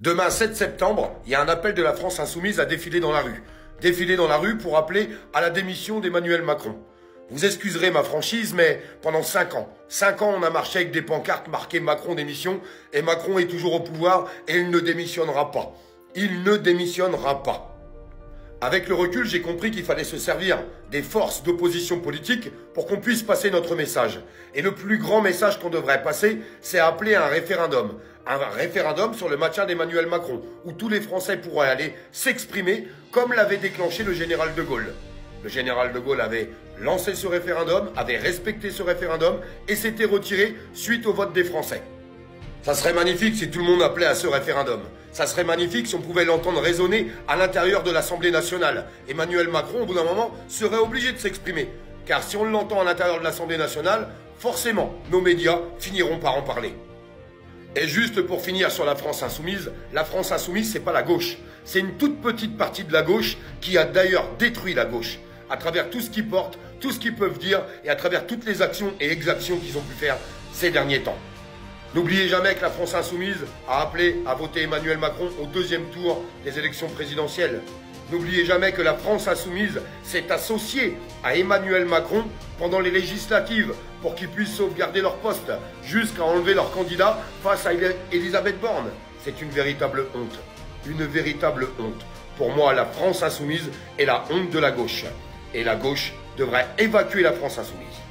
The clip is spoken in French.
Demain 7 septembre, il y a un appel de la France insoumise à défiler dans la rue. Défiler dans la rue pour appeler à la démission d'Emmanuel Macron. Vous excuserez ma franchise, mais pendant 5 ans, on a marché avec des pancartes marquées Macron démission, et Macron est toujours au pouvoir et il ne démissionnera pas. Il ne démissionnera pas. Avec le recul, j'ai compris qu'il fallait se servir des forces d'opposition politique pour qu'on puisse passer notre message. Et le plus grand message qu'on devrait passer, c'est appeler à un référendum. Un référendum sur le maintien d'Emmanuel Macron, où tous les Français pourraient aller s'exprimer comme l'avait déclenché le général de Gaulle. Le général de Gaulle avait lancé ce référendum, avait respecté ce référendum et s'était retiré suite au vote des Français. Ça serait magnifique si tout le monde appelait à ce référendum. Ça serait magnifique si on pouvait l'entendre résonner à l'intérieur de l'Assemblée nationale. Emmanuel Macron, au bout d'un moment, serait obligé de s'exprimer. Car si on l'entend à l'intérieur de l'Assemblée nationale, forcément, nos médias finiront par en parler. Et juste pour finir sur la France insoumise, c'est pas la gauche. C'est une toute petite partie de la gauche qui a d'ailleurs détruit la gauche. À travers tout ce qu'ils portent, tout ce qu'ils peuvent dire et à travers toutes les actions et exactions qu'ils ont pu faire ces derniers temps. N'oubliez jamais que la France insoumise a appelé à voter Emmanuel Macron au 2e tour des élections présidentielles. N'oubliez jamais que la France insoumise s'est associée à Emmanuel Macron pendant les législatives pour qu'ils puissent sauvegarder leur poste, jusqu'à enlever leur candidat face à Elisabeth Borne. C'est une véritable honte. Une véritable honte. Pour moi, la France insoumise est la honte de la gauche. Et la gauche devrait évacuer la France insoumise.